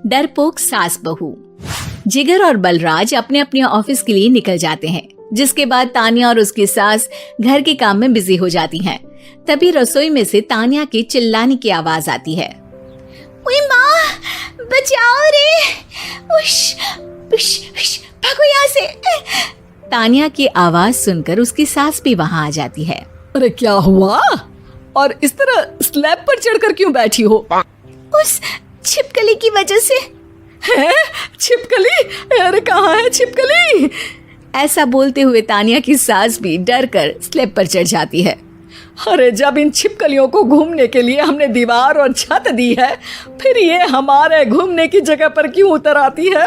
डरपोक सास बहू। जिगर और बलराज अपने अपने ऑफिस के लिए निकल जाते हैं, जिसके बाद तानिया और उसकी सास घर के काम में बिजी हो जाती हैं। तभी रसोई में से तानिया के चिल्लाने की आवाज आती है। ओए माँ, बचाओ रे, उश, उश, उश, भागो यहाँ से। तानिया की आवाज सुनकर उसकी सास भी वहाँ आ जाती है। अरे क्या हुआ? और इस तरह स्लैब पर चढ़कर क्यों बैठी हो? उस छिपकली की वजह से। है? छिपकली? अरे कहाँ है छिपकली? ऐसा बोलते हुए तानिया की सास भी डर कर स्लैब पर चढ़ जाती है। अरे जब इन छिपकलियों को घूमने के लिए हमने दीवार और छत दी है, फिर ये हमारे घूमने की जगह पर क्यों उतर आती है?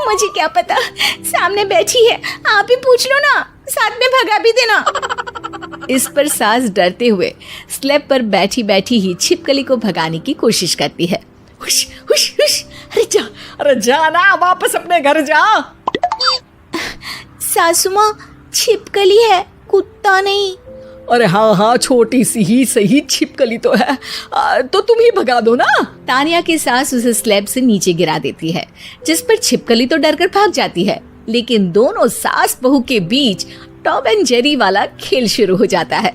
मुझे क्या पता, सामने बैठी है, आप ही पूछ लो ना, साथ में भगा भी देना। इस पर सास डरते हुए स्लैब पर बैठी बैठी ही छिपकली को भगाने की कोशिश करती है। हुश, हुश, हुश, अरे जा ना, वापस अपने घर जा। सासू माँ, छिपकली है, कुत्ता नहीं। अरे हाँ, छोटी सी ही सही छिपकली तो है, तो तुम ही भगा दो ना। तानिया की सास उसे स्लैब से नीचे गिरा देती है, जिस पर छिपकली तो डरकर भाग जाती है। लेकिन दोनों सास बहू के बीच टॉम एंड जेरी वाला खेल शुरू हो जाता है।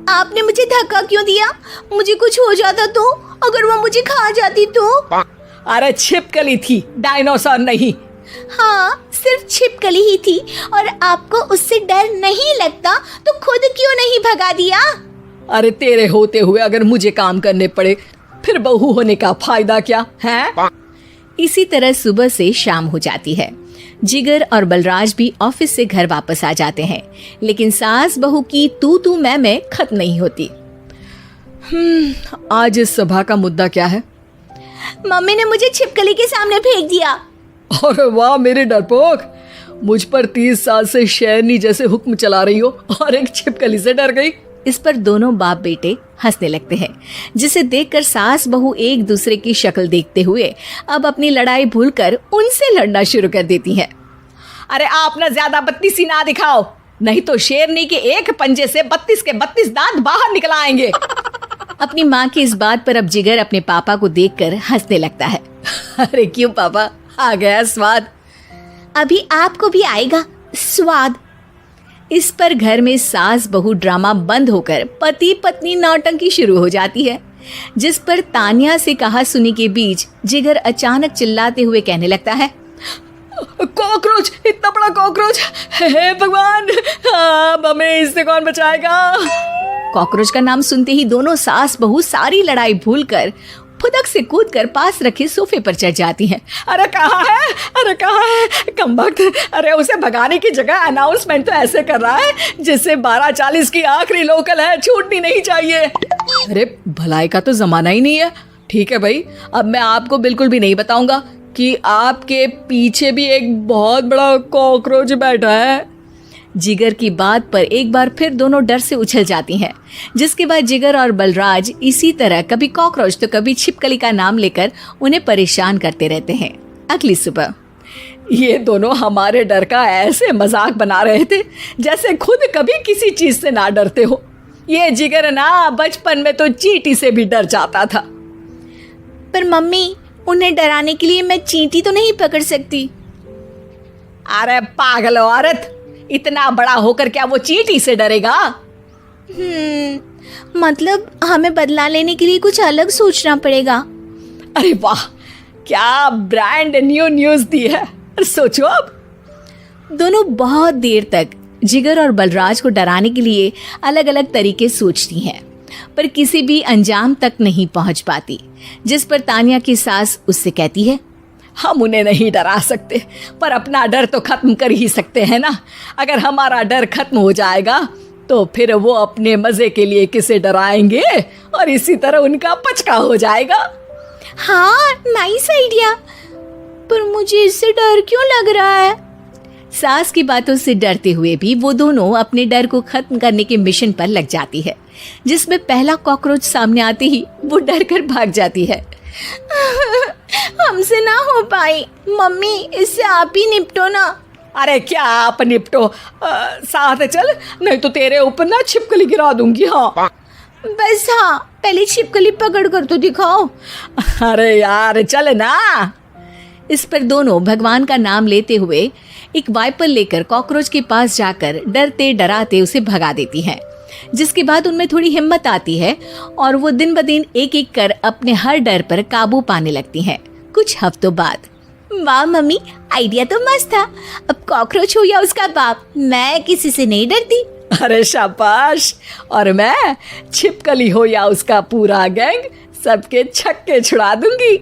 आपने मुझे धक्का क्यों दिया? मुझे कुछ हो जाता तो? अगर वो मुझे खा जाती तो? अरे छिपकली थी, डायनासोर नहीं। हाँ, सिर्फ छिपकली ही थी, और आपको उससे डर नहीं लगता तो खुद क्यों नहीं भगा दिया? अरे तेरे होते हुए अगर मुझे काम करने पड़े, फिर बहू होने का फायदा क्या है? इसी तरह सुबह से शाम हो जाती है। जिगर और बलराज भी ऑफिस से घर वापस आ जाते हैं, लेकिन सास बहू की तू मैं खत्म नहीं होती। आज इस सभा का मुद्दा क्या है? मम्मी ने मुझे छिपकली के सामने फेंक दिया। अरे वाह मेरे डरपोक, मुझ पर 30 साल से शेरनी जैसे हुक्म चला रही हो और एक छिपकली से डर गई। इस पर दोनों बाप बेटे हंसने लगते हैं, जिसे देखकर सास बहू एक दूसरे की शक्ल देखते हुए अब अपनी लड़ाई भूलकर उनसे लड़ना शुरू कर देती हैं। अरे आप ना ज्यादा बत्तीसी ना दिखाओ, नहीं तो शेरनी के एक पंजे से 32 के 32 दांत बाहर निकल आएंगे। अपनी माँ की इस बात पर अब जिगर अपने पापा को देखकर हंसने लगता है। अरे क्यों पापा, आ गया स्वाद? अभी आपको भी आएगा स्वाद। इस पर घर में सास बहू ड्रामा बंद होकर पति पत्नी नौटंकी शुरू हो जाती है, जिस पर तानिया से कहा सुनी के बीच जिगर अचानक चिल्लाते हुए कहने लगता है। कॉकरोच, इतना बड़ा कॉकरोच! हे भगवान, अब हमें इससे कौन बचाएगा? कॉकरोच का नाम सुनते ही दोनों सास बहू सारी लड़ाई भूलकर फुदक से कूदकर पास रखे सोफे पर चढ़ जाती हैं। अरे कहाँ है, अरे कहाँ है कमबख्त? अरे उसे भगाने की जगह अनाउंसमेंट तो ऐसे कर रहा है जिससे 12:40 की आखिरी लोकल है, छूटनी नहीं चाहिए। अरे भलाई का तो जमाना ही नहीं है। ठीक है भाई, अब मैं आपको बिल्कुल भी नहीं बताऊंगा कि आपके पीछे भी एक बहुत बड़ा कॉकरोच बैठा है। जिगर की बात पर एक बार फिर दोनों डर से उछल जाती हैं, जिसके बाद जिगर और बलराज इसी तरह कभी कॉकरोच तो कभी छिपकली का नाम लेकर उन्हें परेशान करते रहते हैं। अगली सुबह ये दोनों हमारे डर का ऐसे मजाक बना रहे थे जैसे खुद कभी किसी चीज से ना डरते हो। ये जिगर ना बचपन में तो चींटी से भी डर जाता था। पर मम्मी, उन्हें डराने के लिए मैं चींटी तो नहीं पकड़ सकती। अरे पागल औरत, इतना बड़ा होकर क्या वो चींटी से डरेगा? मतलब हमें बदला लेने के लिए कुछ अलग सोचना पड़ेगा। अरे वाह, क्या ब्रांड न्यू न्यूज दी है। सोचो अब। दोनों बहुत देर तक जिगर और बलराज को डराने के लिए अलग अलग तरीके सोचती हैं, पर किसी भी अंजाम तक नहीं पहुंच पाती, जिस पर तानिया की सास उससे कहती है। हम उन्हें नहीं डरा सकते, पर अपना डर तो खत्म कर ही सकते हैं ना। अगर हमारा डर खत्म हो जाएगा तो फिर वो अपने मजे के लिए किसे डराएंगे और इसी तरह उनका पचका हो जाएगा। हाँ, नाइस आइडिया, पर मुझे इससे डर क्यों लग रहा है? सास की बातों से डरते हुए भी वो दोनों अपने डर को खत्म करने के मिशन पर लग जाती है, जिसमें पहला कॉकरोच सामने आते ही वो डर कर भाग जाती है। हमसे ना हो पाई मम्मी, इससे आप ही निपटो ना। अरे क्या आप निपटो, साथ चल, नहीं तो तेरे ऊपर ना छिपकली गिरा दूंगी। हाँ बस हाँ, पहले छिपकली पकड़ कर तो दिखाओ। अरे यार चल ना। इस पर दोनों भगवान का नाम लेते हुए एक वाइपर लेकर कॉकरोच के पास जाकर डरते डराते उसे भगा देती हैं। जिसके बाद उनमें थोड़ी हिम्मत आती है और वो दिन ब दिन एक एक कर अपने हर डर पर काबू पाने लगती हैं। कुछ हफ्तों बाद, वाह मम्मी, आइडिया तो मस्त था। अब कॉकरोच हो या उसका बाप, मैं किसी से नहीं डरती। अरे शाबाश। और मैं छिपकली हो या उसका पूरा गैंग, सबके छक्के छुड़ा दूंगी।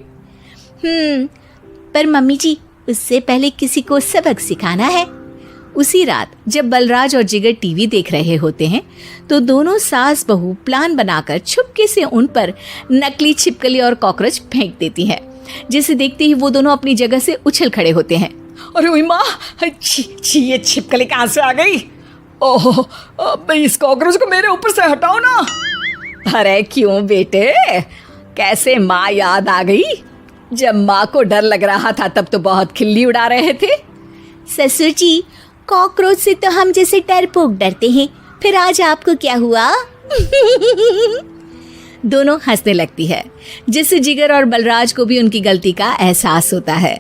पर मम्मी जी, उससे पहले किसी को सबक सिखाना है। उसी रात जब बलराज और जिगर टीवी देख रहे होते हैं तो दोनों सास बहू प्लान बनाकर छुपके से उन पर नकली छिपकली और कॉकरोच फेंक देती हैं, जिसे देखते ही वो दोनों अपनी जगह से उछल खड़े होते हैं। अरे ओए माँ, छी ये छिपकली कहाँ से आ गई? ओह, अब इस कॉकरोच को मेरे ऊपर से हटाओ ना। अरे क्यों बेटे, कैसे माँ याद आ गई? जब माँ को डर लग रहा था तब तो बहुत खिल्ली उड़ा रहे थे। ससुर जी, कॉकरोच से तो हम जैसे डरपोक डरते हैं, फिर आज आपको क्या हुआ? दोनों हंसने लगती है, जिससे जिगर और बलराज को भी उनकी गलती का एहसास होता है।